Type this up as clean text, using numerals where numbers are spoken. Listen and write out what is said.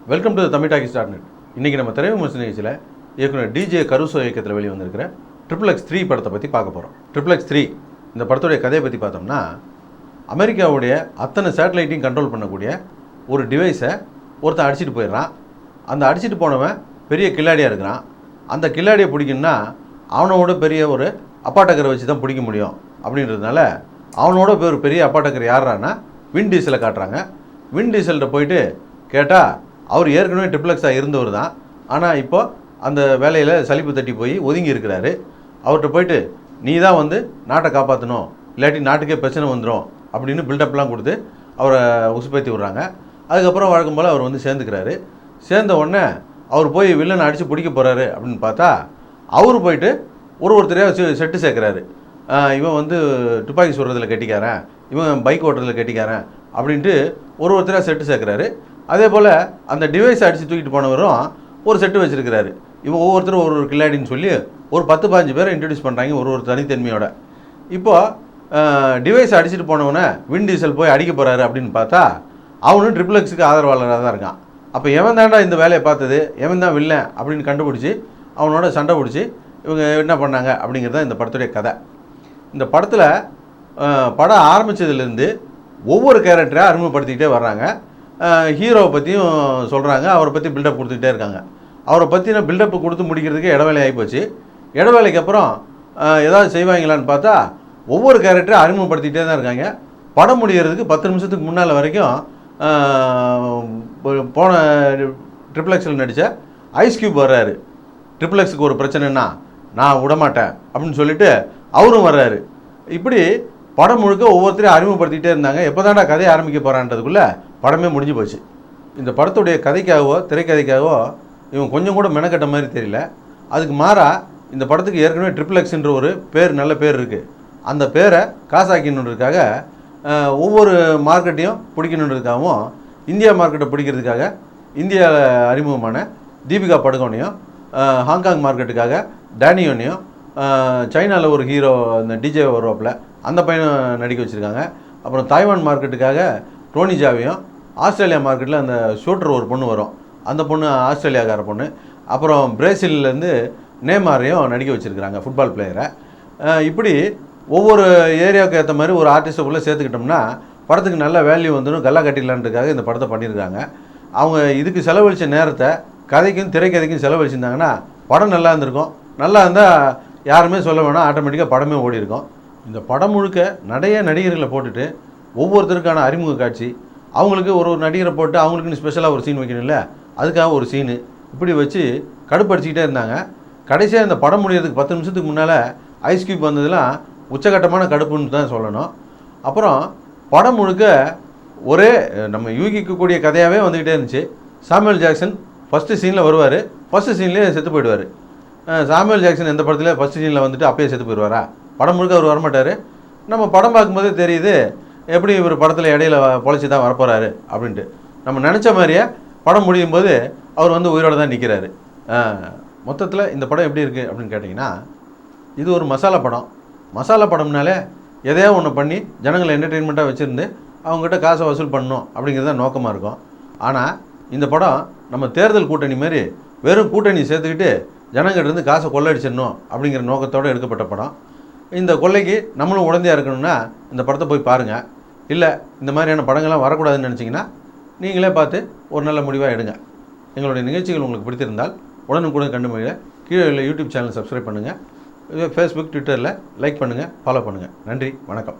Welcome to Tamil டாக்கிஸ்.net. இன்றைக்கி நம்ம திரை விமர்சன நிகழ்ச்சியில் இயக்குனர் டிஜே கருசோ இயக்கத்தில் வெளிவந்திருக்கிற XXX3 படத்தை பற்றி பார்க்க போகிறோம். XXX3 இந்த படத்துடைய கதையை பற்றி பார்த்தோம்னா, அமெரிக்காவுடைய அத்தனை சேட்டலைட்டையும் கண்ட்ரோல் பண்ணக்கூடிய ஒரு டிவைஸை ஒருத்தன் அடிச்சுட்டு போயிடுறான். அந்த அடிச்சுட்டு போனவன் பெரிய கில்லாடியாக இருக்கிறான். அந்த கில்லாடியை பிடிக்கணுன்னா அவனோட பெரிய ஒரு அப்பாட்டக்கரை வச்சு தான் பிடிக்க முடியும். அப்படின்றதுனால அவனோட ஒரு பெரிய அப்பாட்டக்கர் யாரானா வின் டீசலை காட்டுறாங்க. வின் டீசல்கிட்ட போயிட்டு கேட்டால் அவர் ஏற்கனவே XXX இருந்தவர் தான். ஆனால் இப்போ அந்த வேலையில் சலிப்பு தட்டி போய் ஒதுங்கி இருக்கிறாரு. அவர்கிட்ட போயிட்டு நீ தான் வந்து நாட்டை காப்பாற்றணும், இல்லாட்டி நாட்டுக்கே பிரச்சனை வந்துடும் அப்படின்னு பில்டப்லாம் கொடுத்து அவரை உசுப்பேற்றி விட்றாங்க. அதுக்கப்புறம் வழக்கம் போல் அவர் வந்து சேர்ந்துக்கிறாரு. சேர்ந்த உடனே அவர் போய் வில்லனை அடித்து பிடிக்க போகிறாரு அப்படின்னு பார்த்தா அவர் போயிட்டு ஒருத்தரையாக செட்டு சேர்க்குறாரு. இவன் வந்து துப்பாக்கி சுடுறதுல கெட்டிக்காரன், இவன் பைக் ஓட்டுறதுல கெட்டிக்காரன் அப்படின்ட்டு ஒருத்தராக செட்டு சேர்க்குறாரு. அதே போல் அந்த டிவைஸை அடித்து தூக்கிட்டு போனவரும் ஒரு செட்டு வச்சுருக்கிறாரு. இவன் ஒவ்வொருத்தரும் ஒரு கில்லாடின்னு சொல்லி ஒரு 10-15 பேரை இன்ட்ரடியூஸ் பண்ணுறாங்க ஒரு தனித்தன்மையோட. இப்போது டிவைஸை அடிச்சுட்டு போனவனை வின் டீசல் போய் அடிக்க போகிறாரு அப்படின்னு பார்த்தா அவனும் XXXக்கு ஆதரவாளராக தான் இருக்கான். அப்போ எவன் தாண்டா இந்த வேலையை பார்த்தது, எவன் தான் வில்லன் அப்படின்னு கண்டுபிடிச்சி அவனோட சண்டை பிடிச்சி இவங்க என்ன பண்ணாங்க அப்படிங்கிறது தான் இந்த படத்துடைய கதை. இந்த படத்தில் படம் ஆரம்பித்ததுலேருந்து ஒவ்வொரு கேரக்டராக அறிமுகப்படுத்திக்கிட்டே வர்றாங்க. ஹீரோவை பற்றியும் சொல்கிறாங்க, அவரை பற்றி பில்டப் கொடுத்துக்கிட்டே இருக்காங்க. அவரை பற்றின பில்டப்பு கொடுத்து முடிக்கிறதுக்கு இடைவேளை ஆகிப்போச்சு. இடைவேளைக்கு அப்புறம் ஏதாவது செய்வாங்களான்னு பார்த்தா ஒவ்வொரு கேரக்டரும் அறிமுகப்படுத்திக்கிட்டே தான் இருக்காங்க. படம் முடிகிறதுக்கு 10 நிமிஷத்துக்கு முன்னால் வரைக்கும் போன XXXல் நடித்த ஐஸ் கியூப் வர்றாரு. XXXக்கு ஒரு பிரச்சனைன்னா நான் விடமாட்டேன் அப்படின்னு சொல்லிட்டு அவரும் வர்றாரு. இப்படி படம் முழுக்க ஒவ்வொருத்தரையும் அறிமுகப்படுத்திகிட்டே இருந்தாங்க. எப்போ தாண்டா கதையை ஆரம்பிக்க போகிறான்றதுக்குள்ளே படமே முடிஞ்சு போச்சு. இந்த படத்துடைய கதைக்காகவோ திரைக்கதைக்காகவோ இவன் கொஞ்சம் கூட மெனக்கட்ட மாதிரி தெரியல. அதுக்கு மாறாக இந்த படத்துக்கு ஏற்கனவே XXXன்ற ஒரு நல்ல பேர் இருக்குது. அந்த பேரை காசாக்கணுன்றதுக்காக ஒவ்வொரு மார்க்கெட்டையும் பிடிக்கணுன்றதுக்காகவும் இந்தியா மார்க்கெட்டை பிடிக்கிறதுக்காக இந்தியாவில் அறிமுகமான தீபிகா படுகோனையும், ஹாங்காங் மார்க்கெட்டுக்காக டேனியோனையும், சைனாவில் ஒரு ஹீரோ இந்த டிஜே வருவாப்பில் அந்த பையனும் நடிக்க வச்சுருக்காங்க. அப்புறம் தாய்வான் மார்க்கெட்டுக்காக டோனி ஜாவையும், ஆஸ்திரேலியா மார்க்கெட்டில் அந்த ஷூட்டர் ஒரு பொண்ணு வரும், அந்த பொண்ணு ஆஸ்திரேலியாக்கார பொண்ணு, அப்புறம் பிரேசில்லேருந்து நேமாரையும் நடிக்க வச்சுருக்கிறாங்க, ஃபுட்பால் பிளேயரை. இப்படி ஒவ்வொரு ஏரியாவுக்கு ஏற்ற மாதிரி ஒரு ஆர்டிஸ்ட்டுக்குள்ளே சேர்த்துக்கிட்டோம்னா படத்துக்கு நல்ல வேல்யூ வந்துடும், கல்லா கட்டிடலான்றதுக்காக இந்த படத்தை பண்ணியிருக்காங்க. அவங்க இதுக்கு செலவழித்த நேரத்தை கதைக்கும் திரைக்கதைக்கும் செலவழிச்சிருந்தாங்கன்னா படம் நல்லா இருந்திருக்கும். நல்லா இருந்தால் யாருமே சொல்ல வேணாம், ஆட்டோமேட்டிக்காக படமே ஓடி இருக்கும். இந்த படம் முழுக்க நிறைய நடிகர்களை போட்டுட்டு ஒவ்வொருத்தருக்கான அறிமுக காட்சி, அவங்களுக்கு ஒரு நடிகரை போட்டு அவங்களுக்குன்னு ஸ்பெஷலாக ஒரு சீன் வைக்கணும்ல, அதுக்காக ஒரு சீனு, இப்படி வச்சு கடுப்படிச்சிக்கிட்டே இருந்தாங்க. கடைசியாக இந்த படம் முடியறதுக்கு 10 நிமிஷத்துக்கு முன்னால் ஐஸ் கியூப் வந்ததுலாம் உச்சகட்டமான கடுப்புன்னு தான் சொல்லணும். அப்புறம் படம் முழுக்க ஒரே நம்ம யூகிக்கக்கூடிய கதையாகவே வந்துக்கிட்டே இருந்துச்சு. சாமுவேல் ஜாக்சன் ஃபஸ்ட்டு சீனில் வருவார், ஃபஸ்ட்டு சீன்லேயே செத்து போயிடுவார். சாமுவேல் ஜாக்சன் எந்த படத்தில் ஃபஸ்ட்டு சீனில் வந்துட்டு அப்பயே செத்து போயிடுவாரா? படம் முழுக்க அவர் வரமாட்டார். நம்ம படம் பார்க்கும்போதே தெரியுது எப்படி இவர் படத்தில் இடையில பொழைச்சி தான் வரப்போகிறாரு அப்படின்ட்டு. நம்ம நினச்ச மாதிரியே படம் முடியும் போது அவர் வந்து உயிரோடு தான் நிற்கிறாரு. மொத்தத்தில் இந்த படம் எப்படி இருக்குது அப்படின்னு கேட்டிங்கன்னா, இது ஒரு மசாலா படம். மசாலா படம்னாலே எதையோ ஒன்று பண்ணி ஜனங்களை என்டர்டெயின்மெண்ட்டாக வச்சுருந்து அவங்ககிட்ட காசை வசூல் பண்ணணும் அப்படிங்கிறது தான் நோக்கமாக இருக்கும். ஆனால் இந்த படம் நம்ம தேர்தல் கூட்டணி மாதிரி வெறும் கூட்டணி சேர்த்துக்கிட்டு ஜனங்கிட்டேருந்து காசை கொள்ளடிச்சிடணும் அப்படிங்கிற நோக்கத்தோடு எடுக்கப்பட்ட படம். இந்த கொள்ளைக்கு நம்மளும் உடந்தையாக இருக்கணும்னா இந்த படத்தை போய் பாருங்கள். இல்லை இந்த மாதிரியான படங்கள்லாம் வரக்கூடாதுன்னு நினச்சிங்கன்னா நீங்களே பார்த்து ஒரு நல்ல முடிவாக எடுங்க. எங்களுடைய நிகழ்ச்சிகள் உங்களுக்கு பிடித்திருந்தால் உடனுக்குடன் கண்டுபிடிக்க கீழே உள்ள யூடியூப் சேனல் சப்ஸ்கிரைப் பண்ணுங்கள். ஃபேஸ்புக், ட்விட்டரில் லைக் பண்ணுங்கள், ஃபாலோ பண்ணுங்கள். நன்றி, வணக்கம்.